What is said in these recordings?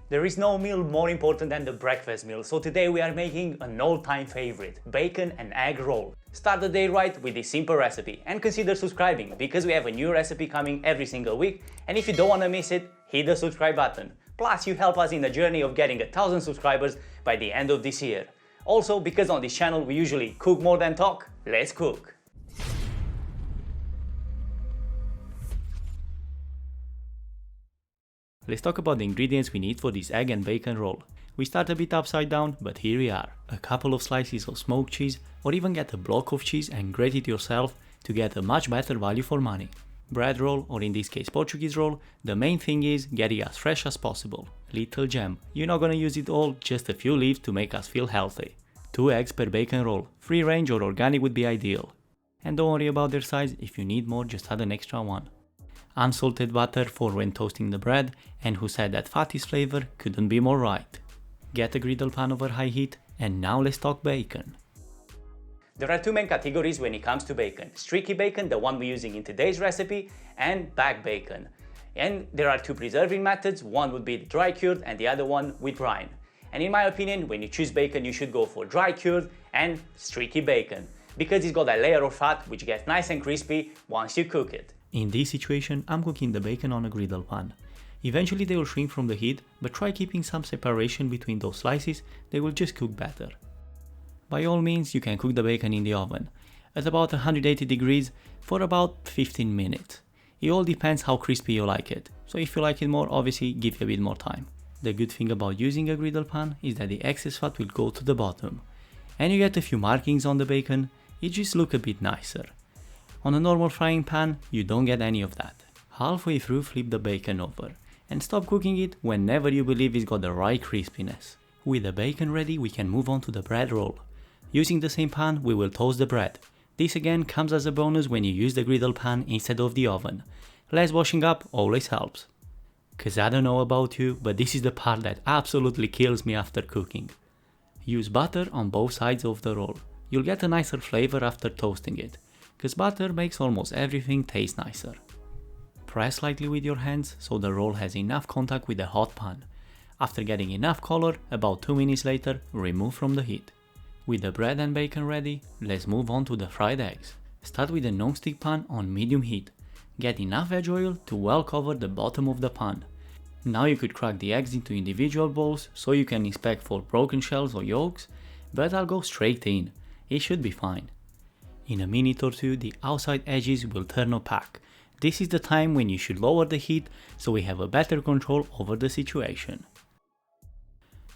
There is no meal more important than the breakfast meal, so today we are making an all-time favorite, bacon and egg roll. Start the day right with this simple recipe and consider subscribing because we have a new recipe coming every single week, and if you don't want to miss it, hit the subscribe button. Plus you help us in the journey of getting 1,000 subscribers by the end of this year. Also, because on this channel we usually cook more than talk, let's cook! Let's talk about the ingredients we need for this egg and bacon roll. We start a bit upside down, but here we are. A couple of slices of smoked cheese, or even get a block of cheese and grate it yourself to get a much better value for money. Bread roll, or in this case Portuguese roll, the main thing is get it as fresh as possible. Little jam. You're not gonna use it all, just a few leaves to make us feel healthy. 2 eggs per bacon roll. Free range or organic would be ideal. And don't worry about their size, if you need more just add an extra one. Unsalted butter for when toasting the bread, and who said that fatty's flavor couldn't be more right. Get a griddle pan over high heat, and now let's talk bacon. There are 2 main categories when it comes to bacon. Streaky bacon, the one we're using in today's recipe, and back bacon. And there are 2 preserving methods, one would be dry cured and the other one with brine. And in my opinion, when you choose bacon, you should go for dry cured and streaky bacon, because it's got a layer of fat which gets nice and crispy once you cook it. In this situation, I'm cooking the bacon on a griddle pan. Eventually they will shrink from the heat, but try keeping some separation between those slices, they will just cook better. By all means, you can cook the bacon in the oven, at about 180 degrees for about 15 minutes. It all depends how crispy you like it, so if you like it more, obviously give it a bit more time. The good thing about using a griddle pan is that the excess fat will go to the bottom, and you get a few markings on the bacon, it just looks a bit nicer. On a normal frying pan, you don't get any of that. Halfway through, flip the bacon over and stop cooking it whenever you believe it's got the right crispiness. With the bacon ready, we can move on to the bread roll. Using the same pan, we will toast the bread. This again comes as a bonus when you use the griddle pan instead of the oven. Less washing up always helps. Cause I don't know about you, but this is the part that absolutely kills me after cooking. Use butter on both sides of the roll. You'll get a nicer flavor after toasting it, cause butter makes almost everything taste nicer. Press lightly with your hands so the roll has enough contact with the hot pan. After getting enough color, about 2 minutes later, remove from the heat. With the bread and bacon ready, let's move on to the fried eggs. Start with a non-stick pan on medium heat. Get enough veg oil to well cover the bottom of the pan. Now you could crack the eggs into individual bowls so you can inspect for broken shells or yolks, but I'll go straight in. It should be fine. In a minute or 2, the outside edges will turn opaque. This is the time when you should lower the heat so we have a better control over the situation.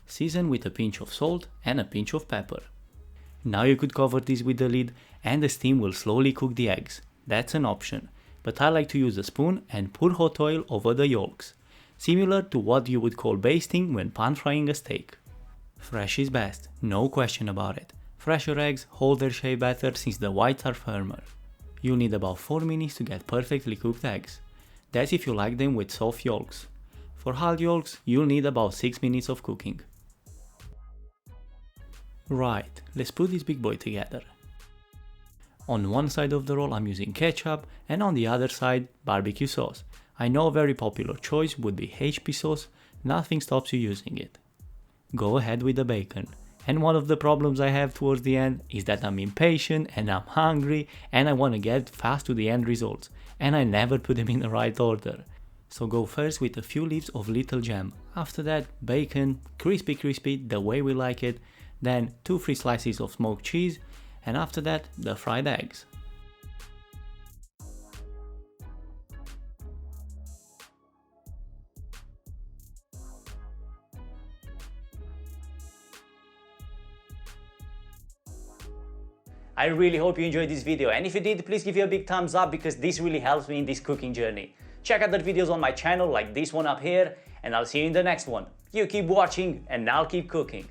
Season with a pinch of salt and a pinch of pepper. Now you could cover this with the lid and the steam will slowly cook the eggs. That's an option, but I like to use a spoon and pour hot oil over the yolks, similar to what you would call basting when pan frying a steak. Fresh is best, no question about it. Fresher eggs hold their shape better since the whites are firmer. You'll need about 4 minutes to get perfectly cooked eggs. That's if you like them with soft yolks. For hard yolks, you'll need about 6 minutes of cooking. Right, let's put this big boy together. On one side of the roll I'm using ketchup, and on the other side BBQ sauce. I know a very popular choice would be HP sauce, nothing stops you using it. Go ahead with the bacon. And one of the problems I have towards the end is that I'm impatient and I'm hungry and I want to get fast to the end results, and I never put them in the right order. So go first with a few leaves of little jam, after that bacon, crispy the way we like it, then 2 free slices of smoked cheese, and after that the fried eggs. I really hope you enjoyed this video, and if you did, please give it a big thumbs up because this really helps me in this cooking journey. Check out the videos on my channel like this one up here, and I'll see you in the next one. You keep watching and I'll keep cooking.